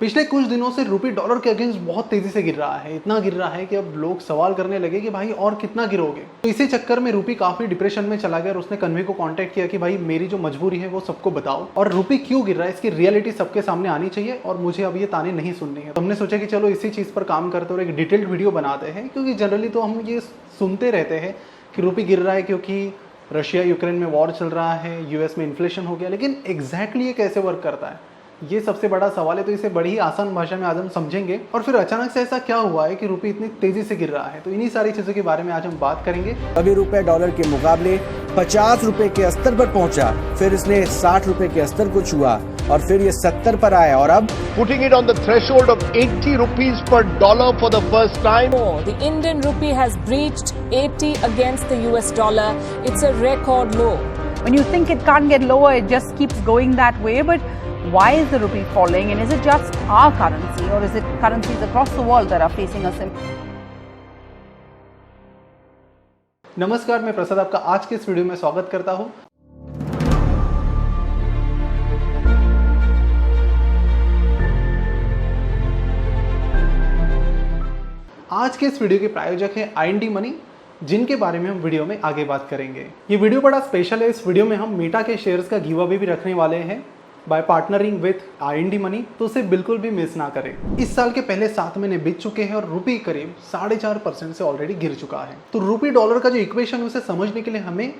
पिछले कुछ दिनों से रुपी डॉलर के अगेंस्ट बहुत तेजी से गिर रहा है। इतना गिर रहा है कि अब लोग सवाल करने लगे कि भाई और कितना गिरोगे। तो इसी चक्कर में रुपी काफी डिप्रेशन में चला गया और उसने कन्वे को कांटेक्ट किया कि भाई मेरी जो मजबूरी है वो सबको बताओ और रुपी क्यों गिर रहा है इसकी रियलिटी सबके सामने आनी चाहिए और मुझे अब ये ताने नहीं सुननी है। तो हमने सोचा कि चलो इसी चीज पर काम करते और एक डिटेल्ड वीडियो बनाते हैं, क्योंकि जनरली तो हम ये सुनते रहते हैं कि रुपी गिर रहा है क्योंकि रशिया यूक्रेन में वॉर चल रहा है, यूएस में इन्फ्लेशन हो गया, लेकिन एग्जैक्टली ये कैसे वर्क करता है ये सबसे बड़ा सवाल है। तो इसे बड़ी ही आसान भाषा में आज हम समझेंगे और फिर अचानक से ऐसा क्या हुआ है कि रुपये इतनी तेजी से गिर रहा है। तो इन्हीं सारी चीजों के बारे में आज हम बात करेंगे। अभी रुपए डॉलर के मुकाबले 50 रुपए के स्तर पर पहुंचा, फिर इसने 60 रुपए के स्तर को छुआ और फिर ये 70 पर आया और अब putting it on the threshold of 80 rupees per dollar for the first time. The Indian rupee has breached 80 against the US dollar. It's a record low. When you think it can't get lower, it just keeps going that way. But why is the rupee falling? And is it just our currency, or is it currencies across the world that are facing a similar? नमस्कार, मैं प्रसाद आपका आज के इस video में स्वागत करता हूं। आज के इस वीडियो के प्रायोजक है IND मनी, जिनके बारे में हम वीडियो में आगे बात करेंगे। ये वीडियो बड़ा स्पेशल है। इस वीडियो में हम मेटा के शेयर्स का गिव अवे भी रखने वाले हैं by partnering with IND money, तो उसे बिल्कुल भी मिस ना करें। इस साल के पहले 7 महीने बीत चुके हैं और रुपये करीब 4.5% से ऑलरेडी गिर चुका है। तो रुपये डॉलर का जो इक्वेशन है उसे समझने के लिए हमें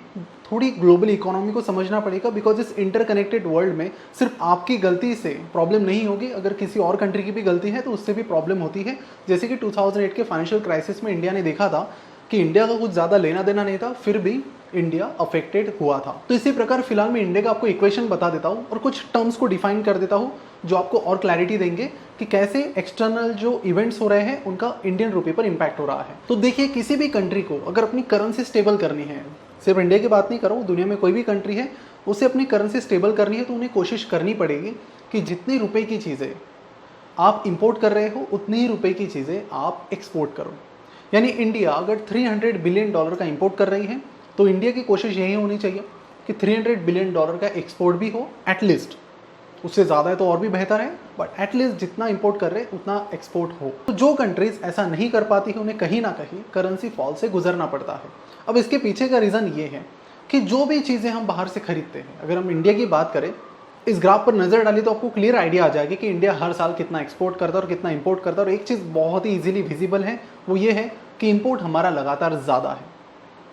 थोड़ी ग्लोबल इकोनॉमी को समझना पड़ेगा, बिकॉज इस इंटरकनेक्टेड वर्ल्ड में सिर्फ आपकी गलती से प्रॉब्लम नहीं होगी, अगर किसी और कंट्री की भी गलती है तो उससे भी प्रॉब्लम होती है। जैसे कि 2008 के फाइनेंशियल क्राइसिस में इंडिया ने देखा था कि इंडिया का कुछ ज़्यादा लेना देना नहीं था, फिर भी इंडिया अफेक्टेड हुआ था। तो इसी प्रकार फिलहाल मैं इंडिया का आपको इक्वेशन बता देता हूँ और कुछ टर्म्स को डिफाइन कर देता हूँ जो आपको और क्लैरिटी देंगे कि कैसे एक्सटर्नल जो इवेंट्स हो रहे हैं उनका इंडियन रुपये पर इंपैक्ट हो रहा है। तो देखिए, किसी भी कंट्री को अगर अपनी करेंसी स्टेबल करनी है, सिर्फ इंडिया की बात नहीं कर रहा हूँ, दुनिया में कोई भी कंट्री है उसे अपनी करेंसी स्टेबल करनी है, तो उन्हें कोशिश करनी पड़ेगी कि जितने रुपए की चीज़ें आप इंपोर्ट कर रहे हो उतनी ही रुपए की चीज़ें आप एक्सपोर्ट करो। यानी इंडिया अगर 300 बिलियन डॉलर का इंपोर्ट कर रही है तो इंडिया की कोशिश यही होनी चाहिए कि 300 बिलियन डॉलर का एक्सपोर्ट भी हो, एटलीस्ट। उससे ज़्यादा है तो और भी बेहतर है, बट एटलीस्ट जितना इंपोर्ट कर रहे हैं उतना एक्सपोर्ट हो। तो जो कंट्रीज ऐसा नहीं कर पाती है उन्हें कहीं ना कहीं करेंसी फॉल से गुजरना पड़ता है। अब इसके पीछे का रीज़न ये है कि जो भी चीज़ें हम बाहर से खरीदते हैं, अगर हम इंडिया की बात करें, इस ग्राफ पर नज़र डाली तो आपको क्लियर आइडिया आ जाएगी कि इंडिया हर साल कितना एक्सपोर्ट करता है और कितना इंपोर्ट करता है। और एक चीज़ बहुत ही इजीली विजिबल है, वो ये है कि इंपोर्ट हमारा लगातार ज़्यादा है।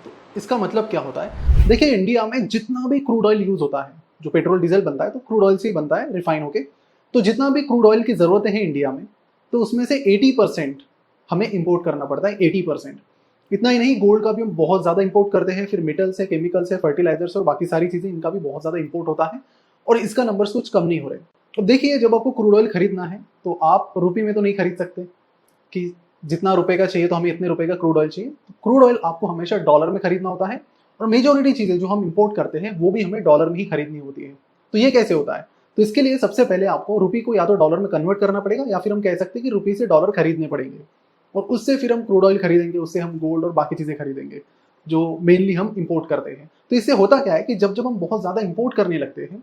तो इसका मतलब क्या होता है? देखिए, इंडिया में जितना भी क्रूड ऑयल यूज़ होता है, जो पेट्रोल डीजल बनता है तो क्रूड ऑयल से ही बनता है, रिफाइन होके। तो जितना भी क्रूड ऑयल की ज़रूरत है इंडिया में, तो उसमें से 80% हमें इंपोर्ट करना पड़ता है। 80%। इतना ही नहीं, गोल्ड का भी हम बहुत ज़्यादा इंपोर्ट करते हैं, फिर मेटल्स है, केमिकल्स है, फर्टिलाइजर्स और बाकी सारी चीज़ें, इनका भी बहुत ज़्यादा इंपोर्ट होता है और इसका नंबर्स कुछ कम नहीं हो रहे। अब देखिए, जब आपको क्रूड ऑयल खरीदना है तो आप रुपये में तो नहीं खरीद सकते कि जितना रुपए का चाहिए तो हमें इतने रुपए का क्रूड ऑयल चाहिए। क्रूड ऑयल आपको हमेशा डॉलर में खरीदना होता है और मेजॉरिटी चीज़ें जो हम इंपोर्ट करते हैं वो भी हमें डॉलर में ही खरीदनी होती है। तो ये कैसे होता है? तो इसके लिए सबसे पहले आपको रुपये को या तो डॉलर में कन्वर्ट करना पड़ेगा या फिर हम कह सकते हैं कि रुपये से डॉलर खरीदने पड़ेंगे और उससे फिर हम क्रूड ऑयल खरीदेंगे, उससे हम गोल्ड और बाकी चीज़ें खरीदेंगे जो मेनली हम इंपोर्ट करते हैं। तो इससे होता क्या है कि जब जब हम बहुत ज़्यादा इंपोर्ट करने लगते हैं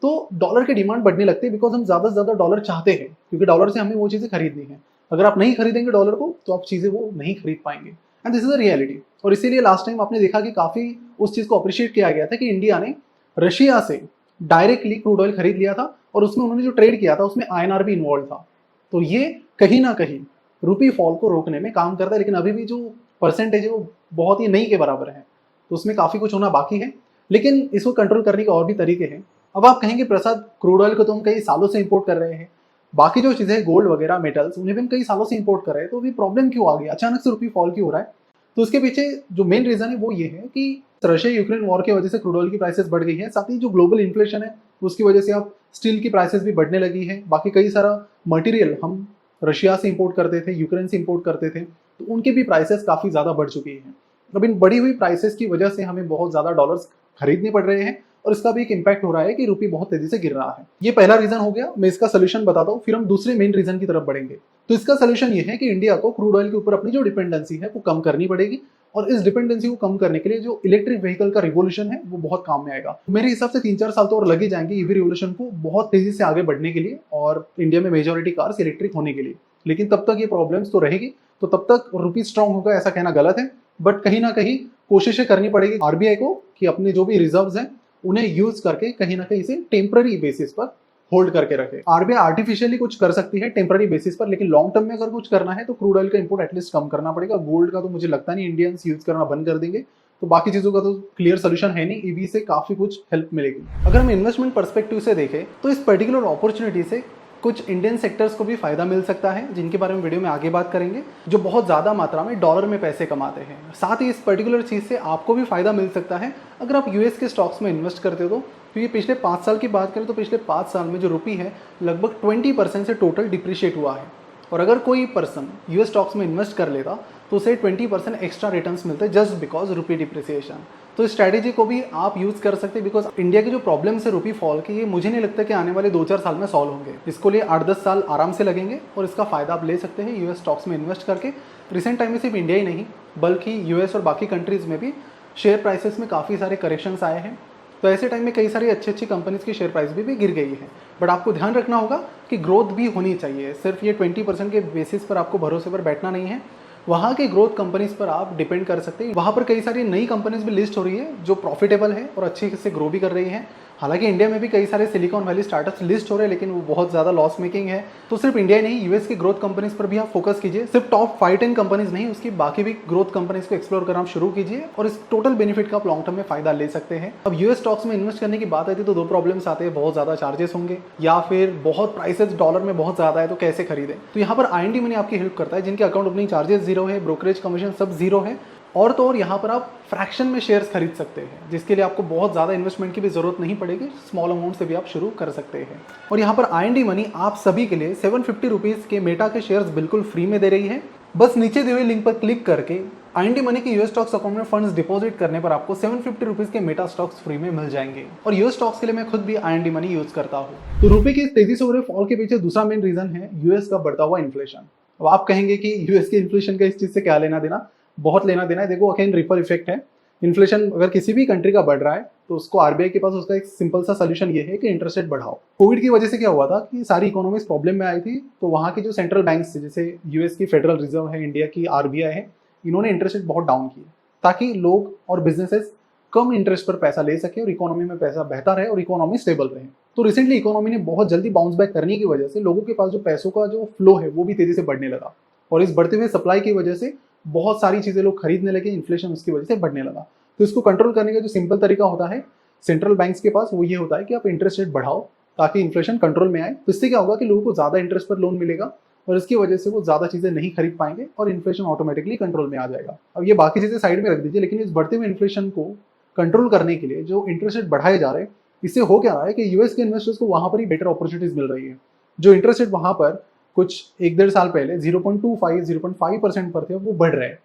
तो डॉलर की डिमांड बढ़ने लगती है, बिकॉज हम ज़्यादा से ज़्यादा डॉलर चाहते हैं, क्योंकि डॉलर से हमें वो चीज़ें खरीदनी है। अगर आप नहीं खरीदेंगे डॉलर को तो आप चीज़ें वो नहीं खरीद पाएंगे, and this is a reality. और इसीलिए लास्ट टाइम आपने देखा कि काफ़ी उस चीज़ को अप्रिशिएट किया गया था कि इंडिया ने रशिया से डायरेक्टली क्रूड ऑयल खरीद लिया था और उसमें उन्होंने जो ट्रेड किया था उसमें INR भी इन्वॉल्व था। तो ये कहीं ना कहीं रुपी फॉल को रोकने में काम करता है, लेकिन अभी भी जो परसेंटेज है वो बहुत ही नहीं के बराबर है, तो उसमें काफ़ी कुछ होना बाकी है, लेकिन इसको कंट्रोल करने के और भी तरीके हैं। अब आप कहेंगे प्रसाद, क्रूड ऑयल को तो हम कई सालों से इंपोर्ट कर रहे हैं, बाकी जो चीज़ें गोल्ड वगैरह मेटल्स उन्हें भी हम कई सालों से इंपोर्ट कर रहे हैं, तो अभी प्रॉब्लम क्यों आ गई, अचानक से रुपये फॉल क्यों हो रहा है? तो उसके पीछे जो मेन रीज़न है वो ये है कि रशिया यूक्रेन वॉर की वजह से क्रूड ऑयल की प्राइसेस बढ़ गई है, साथ ही जो ग्लोबल इन्फ्लेशन है उसकी वजह से अब स्टील की प्राइसेस भी बढ़ने लगी है। बाकी कई सारा मटेरियल हम रशिया से इंपोर्ट करते थे, यूक्रेन से इंपोर्ट करते थे, तो उनकी भी प्राइसेस काफ़ी ज़्यादा बढ़ चुकी हैं। अब इन बढ़ी हुई प्राइसेस की वजह से हमें बहुत ज़्यादा डॉलर्स खरीदने पड़ रहे हैं और इसका भी एक इम्पैक्ट हो रहा है कि रुपये बहुत तेजी से गिर रहा है। ये पहला रीजन हो गया। मैं इसका सोल्यूशन बताता हूँ, फिर हम दूसरे मेन रीजन की तरफ बढ़ेंगे। तो इसका सोल्यूशन ये है कि इंडिया को क्रूड ऑयल के ऊपर अपनी जो डिपेंडेंसी है वो कम करनी पड़ेगी और इस डिपेंडेंसी को कम करने के लिए जो इलेक्ट्रिक व्हीकल का रिवोल्यूशन है वो बहुत काम में आएगा। मेरे हिसाब से 3-4 साल तो और लगे जाएंगे ईवी रिवोल्यूशन को बहुत तेजी से आगे बढ़ने के लिए और इंडिया में मेजॉरिटी कार्स इलेक्ट्रिक होने के लिए। लेकिन तब तक ये प्रॉब्लम्स तो रहेगी, तो तब तक रुपी स्ट्रांग होगा ऐसा कहना गलत है। बट कहीं ना कहीं कोशिशें करनी पड़ेगी आरबीआई को कि अपने जो भी रिजर्व्स हैं उन्हें यूज करके कहीं ना कहीं इसे टेम्पररी बेसिस पर होल्ड करके रखे। आरबीआई आर्टिफिशियली कुछ कर सकती है टेम्पररी बेसिस पर, लेकिन लॉन्ग टर्म में अगर कुछ करना है तो क्रूड ऑयल का इंपोर्ट एटलीस्ट कम करना पड़ेगा। गोल्ड का तो मुझे लगता नहीं इंडियंस यूज करना बंद कर देंगे, तो बाकी चीजों का तो क्लियर सोल्यूशन है नहीं। ईवी से काफी कुछ हेल्प मिलेगी। अगर हम इन्वेस्टमेंट पर्सपेक्टिव से देखें तो इस पर्टिकुलर अपॉर्चुनिटी से कुछ इंडियन सेक्टर्स को भी फायदा मिल सकता है, जिनके बारे में वीडियो में आगे बात करेंगे, जो बहुत ज़्यादा मात्रा में डॉलर में पैसे कमाते हैं। साथ ही इस पर्टिकुलर चीज़ से आपको भी फायदा मिल सकता है अगर आप यूएस के स्टॉक्स में इन्वेस्ट करते हो तो, क्योंकि पिछले 5 साल की बात करें तो पिछले 5 साल में जो रुपी है लगभग 20% से टोटल डिप्रिशिएट हुआ है। और अगर कोई पर्सन यूएस स्टॉक्स में इन्वेस्ट कर लेता तो उसे 20% एक्स्ट्रा रिटर्न्स मिलते हैं जस्ट बिकॉज रुपी डिप्रिसिएशन। तो इस स्ट्रैटेजी को भी आप यूज कर सकते हैं, बिकॉज इंडिया के जो प्रॉब्लम्स है रुपी फॉल के, ये मुझे नहीं लगता कि आने वाले 2-4 साल में सॉल्व होंगे। इसको लिए 8-10 साल आराम से लगेंगे और इसका फायदा आप ले सकते हैं यूएस स्टॉक्स में इन्वेस्ट करके। रिसेंट टाइम में सिर्फ इंडिया ही नहीं बल्कि यूएस और बाकी कंट्रीज में भी शेयर प्राइसेस में काफ़ी सारे करेक्शंस आए हैं। तो ऐसे टाइम में कई सारी अच्छी कंपनीज की शेयर प्राइस भी गिर गई है। बट आपको ध्यान रखना होगा कि ग्रोथ भी होनी चाहिए। सिर्फ ये 20% के बेसिस पर आपको भरोसे पर बैठना नहीं है, वहाँ के ग्रोथ कंपनीज पर आप डिपेंड कर सकते हैं। वहाँ पर कई सारी नई कंपनीज भी लिस्ट हो रही है जो प्रॉफिटेबल है और अच्छे से ग्रो भी कर रही है। हालांकि इंडिया में भी कई सारे सिलिकॉन वैली स्टार्टअप्स लिस्ट हो रहे हैं, लेकिन वो बहुत ज़्यादा लॉस मेकिंग है। तो सिर्फ इंडिया ही नहीं, यूएस की ग्रोथ कंपनीज पर भी आप फोकस कीजिए। सिर्फ टॉप 5-10 कंपनीज नहीं, उसकी बाकी भी ग्रोथ कंपनीज को एक्सप्लोर करना शुरू कीजिए और इस टोटल बेनिफिट का आप लॉन्ग टर्म में फायदा ले सकते हैं। अब यूएस स्टॉक्स में इन्वेस्ट करने की बात आती है तो 2 प्रॉब्लम्स आते हैं, बहुत ज़्यादा चार्जेस होंगे या फिर बहुत प्राइसेस डॉलर में बहुत ज़्यादा है तो कैसे खरीदें। तो यहाँ पर आईएनडी मनी आपकी हेल्प करता है, जिनके अकाउंट ओपनिंग चार्जेस 0 है, ब्रोकरेज कमीशन सब 0 है। और तो और यहाँ पर आप फ्रैक्शन में शेयर्स खरीद सकते हैं, जिसके लिए आपको बहुत ज़्यादा इन्वेस्टमेंट की भी जरूरत नहीं पड़ेगी। स्मॉल अमाउंट से भी आप शुरू कर सकते हैं। और यहाँ पर आईएनडी मनी आप सभी के लिए 750 रुपीज़ के मेटा के शेयर्स बिल्कुल फ्री में दे रही है। बस नीचे दिए हुए लिंक पर क्लिक करके आईएनडी मनी के यूएस स्टॉक्स अकाउंट में फंड्स डिपॉजिट करने पर आपको 750 रुपीज़ के मेटा स्टॉक्स फ्री में मिल जाएंगे। और यूएस स्टॉक्स के लिए मैं खुद भी आईएनडी मनी यूज करता हूँ। तो रुपये की तेजी से हो रहे फॉल के पीछे दूसरा मेन रीजन है यूएस का बढ़ता हुआ इन्फ्लेशन। अब आप कहेंगे कि यूएस के इन्फ्लेशन का इस चीज़ से क्या लेना देना, बहुत लेना देना है। देखो अगेन रिपल इफेक्ट है। इन्फ्लेशन अगर किसी भी कंट्री का बढ़ रहा है तो उसको आरबीआई के पास उसका एक सिंपल सा सोल्यूशन ये है कि इंटरेस्ट रेट बढ़ाओ। कोविड की वजह से क्या हुआ था कि सारी इकोनॉमीज प्रॉब्लम में आई थी, तो वहाँ के जो सेंट्रल बैंक्स जैसे यूएस की फेडरल रिजर्व है, इंडिया की आरबीआई है, इन्होंने इंटरेस्ट रेट बहुत डाउन किए ताकि लोग और बिजनेसेस कम इंटरेस्ट पर पैसा ले सके और इकोनॉमी में पैसा बहता रहे और इकोनॉमी स्टेबल रहे। तो रिसेंटली इकोनॉमी ने बहुत जल्दी बाउंस बैक करने की वजह से लोगों के पास जो पैसों का जो फ्लो है वो भी तेजी से बढ़ने लगा और इस बढ़ते हुए सप्लाई की वजह से बहुत सारी चीजें लोग खरीदने लगे, इन्फ्लेशन उसकी वजह से बढ़ने लगा। तो इसको कंट्रोल करने का जो सिंपल तरीका होता है सेंट्रल बैंक्स के पास वो ये होता है कि आप इंटरेस्ट रेट बढ़ाओ ताकि इन्फ्लेशन कंट्रोल में आए। तो इससे क्या होगा कि लोगों को ज्यादा इंटरेस्ट पर लोन मिलेगा और इसकी वजह से वो ज्यादा चीजें नहीं खरीद पाएंगे और इन्फ्लेशन ऑटोमेटिकली कंट्रोल में आ जाएगा। अब ये बाकी चीजें साइड में रख दीजिए, लेकिन इस बढ़ते हुए इन्फ्लेशन को कंट्रोल करने के लिए जो इंटरेस्ट रेट बढ़ाए जा रहे हैं, इससे हो क्या रहा है कि यूएस के इन्वेस्टर्स को वहां पर ही बेटर अपॉर्चुनिटीज मिल रही है। जो इंटरेस्ट रेट वहां पर कुछ 1-1.5 साल पहले 0.25-0.5% पर थे, वो बढ़ रहे हैं।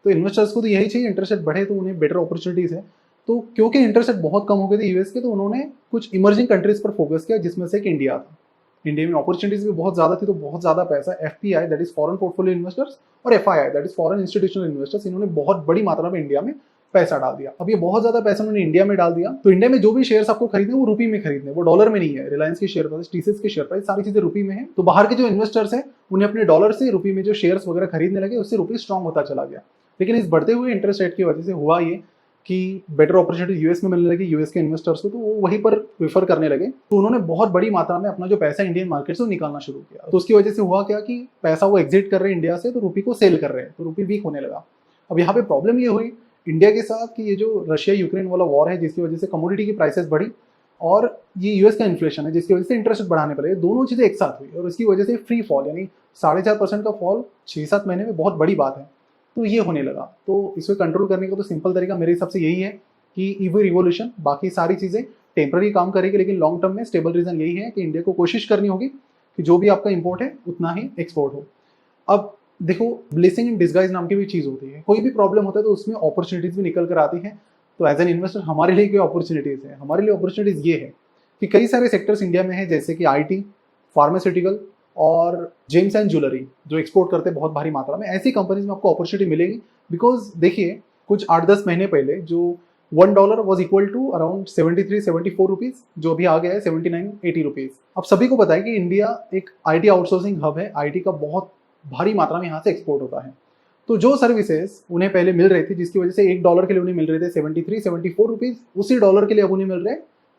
तो इन्वेस्टर्स को तो यही चाहिए, इंटरेस्ट रेट बढ़े तो उन्हें बेटर अपॉर्चुनिटीज है। तो क्योंकि इंटरेस्ट रेट बहुत कम हो गए थे यूएस के, तो उन्होंने कुछ इमर्जिंग कंट्रीज पर फोकस किया, जिसमें से एक इंडिया था। इंडिया में अपॉर्चुनिटीज भी बहुत ज्यादा थी, तो बहुत ज्यादा पैसा FPI that is foreign portfolio investors और FII that is foreign institutional investors, इन्होंने बहुत बड़ी मात्रा में इंडिया में पैसा डाल दिया। अब ये बहुत ज्यादा पैसा उन्होंने इंडिया में डाल दिया, तो इंडिया में जो भी शेयर्स आपको खरीदने वो रुपी में खरीदने, वो डॉलर में नहीं है। रिलायंस की शेयर प्राइस, टीसीएस की शेयर प्राइस, सारी चीजें रुपी में है। तो बाहर के जो इन्वेस्टर्स हैं उन्हें अपने डॉलर से रुपी में जो शेयर्स वगैरह खरीदने लगे, उससे रुपी स्ट्रांग होता चला गया। लेकिन इस बढ़ते हुए इंटरेस्ट रेट की वजह से हुआ ये कि बेटर अपॉर्चुनिटी यूएस में मिलने लगी यूएस के इन्वेस्टर्स को, तो वो वहीं पर प्रेफर करने लगे। तो उन्होंने बहुत बड़ी मात्रा में अपना जो पैसा इंडियन मार्केट से निकालना शुरू किया। तो उसकी वजह से हुआ क्या कि पैसा वो एग्जिट कर रहे हैं इंडिया से, तो रुपी को सेल कर रहे हैं, तो रुपी वीक होने लगा। अब यहाँ पे प्रॉब्लम ये हुई इंडिया के साथ कि ये जो रशिया यूक्रेन वाला वॉर है, जिसकी वजह से कमोडिटी की प्राइसेस बढ़ी और ये यूएस का इन्फ्लेशन है, जिसकी वजह से इंटरेस्ट बढ़ाने पड़े, दोनों चीजें एक साथ हुई और इसकी वजह से फ्री फॉल यानी 4.5% का फॉल 6-7 महीने में बहुत बड़ी बात है। तो ये होने लगा। तो इसको कंट्रोल करने का तो सिंपल तरीका मेरे हिसाब से यही है कि ईवी रिवोल्यूशन, बाकी सारी चीजें टेम्पररी काम करेगी, लेकिन लॉन्ग टर्म में स्टेबल रीजन यही है कि इंडिया को कोशिश करनी होगी कि जो भी आपका इंपोर्ट है उतना ही एक्सपोर्ट हो। अब देखो, ब्लेसिंग इन डिस्गाइज नाम की भी चीज होती है। कोई भी प्रॉब्लम होता है तो उसमें अपॉर्चुनिटीज भी निकल कर आती है। तो एज एन इन्वेस्टर हमारे लिए क्या अपॉर्चुनिटीज है? हमारे लिए अपॉर्चुनिटीज ये है कि कई सारे सेक्टर्स इंडिया में है, जैसे कि आईटी, फार्मास्यूटिकल और जेम्स एंड ज्वेलरी, जो एक्सपोर्ट करते हैं बहुत भारी मात्रा में। ऐसी कंपनीज में आपको अपॉर्चुनिटी मिलेगी। बिकॉज देखिए, कुछ 8-10 महीने पहले जो $1 was equal to around 73-74 rupees, जो अभी आ गया है 79-80 रुपीज़। अब सभी को पता है कि इंडिया एक IT आउटसोर्सिंग हब है, IT का बहुत भारी मात्रा में यहाँ से एक्सपोर्ट होता है। तो जो सर्विसेज उन्हें पहले मिल रही थी, जिसकी वजह से $1 के लिए उन्हें मिल रहे थे 73-74 रुपीज़, उसी डॉलर के लिए अब उन्हें मिल रहे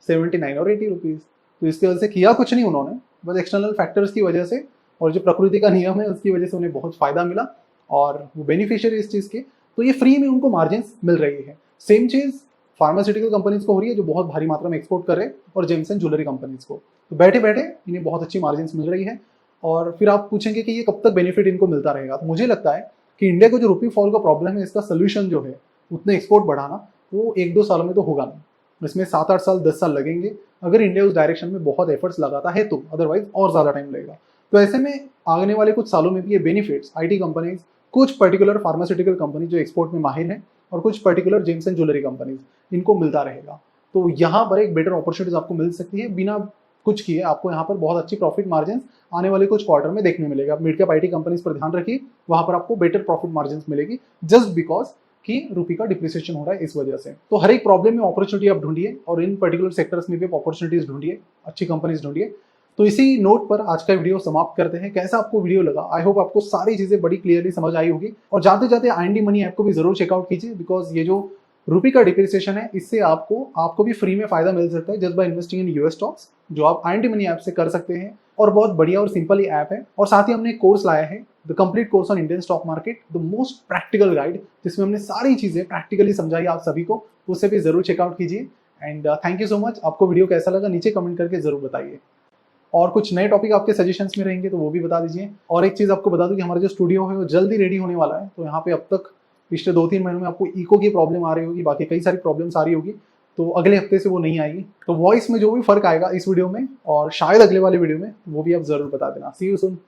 79 और 80 रुपीज़। तो इसकी वजह से किया कुछ नहीं उन्होंने, बस एक्सटर्नल फैक्टर्स की वजह से और जो प्रकृति का नियम है उसकी वजह से उन्हें बहुत फ़ायदा मिला और वो बेनिफिशियरी इस चीज़ के, तो ये फ्री में उनको मार्जिन मिल रही है। सेम चीज़ फार्मास्यूटिकल कंपनीज को हो रही है, जो बहुत भारी मात्रा में एक्सपोर्ट कर रहे हैं, और जेम्स एंड ज्वेलरी कंपनीज को। तो बैठे बैठे इन्हें बहुत अच्छी मार्जिन मिल रही है। और फिर आप पूछेंगे कि ये कब तक बेनिफिट इनको मिलता रहेगा। तो मुझे लगता है कि इंडिया को जो रुपी फॉल का प्रॉब्लम है, इसका सोल्यूशन जो है उतने एक्सपोर्ट बढ़ाना, वो 1-2 सालों में तो होगा नहीं, इसमें 7-8 साल 10 साल लगेंगे अगर इंडिया उस डायरेक्शन में बहुत एफर्ट्स लगाता है तो, अदरवाइज और ज़्यादा टाइम लगेगा। तो ऐसे में आने वाले कुछ सालों में भी ये बेनिफिट्स IT कंपनीज, कुछ पर्टिकुलर फार्मास्यूटिकल कंपनी जो एक्सपोर्ट में माहिर हैं, और कुछ particular James and jewellery companies, इनको मिलता रहेगा। तो यहाँ पर एक बेटर अपॉर्चुनिटीज आपको मिल सकती है, बिना कुछ किए आपको यहाँ पर बहुत अच्छी प्रॉफिट मार्जिन आने वाले कुछ क्वार्टर में देखने मिलेगा। मिड कैप IT कंपनीज पर ध्यान रखिए, वहाँ पर आपको बेटर प्रॉफिट मार्जिन मिलेगी, जस्ट बिकॉज कि रुपी का डिप्रिसिएशन हो रहा है इस वजह से। तो हर एक प्रॉब्लम में अपॉर्चुनिटी आप ढूंढिए, और इन पर्टिकुलर सेक्टर्स में भी आप अपॉर्चुनिटीज ढूंढिए, अच्छी कंपनीज ढूंढिए। तो इसी नोट पर आज का वीडियो समाप्त करते हैं। कैसा आपको वीडियो लगा? आई होप आपको सारी चीजें बड़ी क्लियरली समझ आई होगी। और जाते जाते IND मनी ऐप को भी जरूर चेकआउट कीजिए, बिकॉज ये जो रुपी का डिप्रिसिएशन है, इससे आपको भी फ्री में फायदा मिल सकता है just by investing in US stocks, जो आप IND मनी ऐप से कर सकते हैं। और बहुत बढ़िया और सिंपल ही ऐप है। और साथ ही हमने एक कोर्स लाया है, the complete course on Indian stock market, the most practical guide, जिसमें हमने सारी चीजें प्रैक्टिकली समझाई आप सभी को। उसे भी जरूर चेकआउट कीजिए। And thank you so much. आपको वीडियो कैसा लगा नीचे कमेंट करके जरूर बताइए, और कुछ नए टॉपिक आपके सजेशंस में रहेंगे तो वो भी बता दीजिए। और एक चीज़ आपको बता दूं कि हमारा जो स्टूडियो है वो जल्दी रेडी होने वाला है। तो यहाँ पे अब तक पिछले 2-3 महीनों में आपको इको की प्रॉब्लम आ रही होगी, बाकी कई सारी प्रॉब्लम्स आ रही होगी, तो अगले हफ्ते से वो नहीं आएगी। तो वॉइस में जो भी फर्क आएगा इस वीडियो में और शायद अगले वाले वीडियो में, वो भी आप जरूर बता देना। सी यू सून।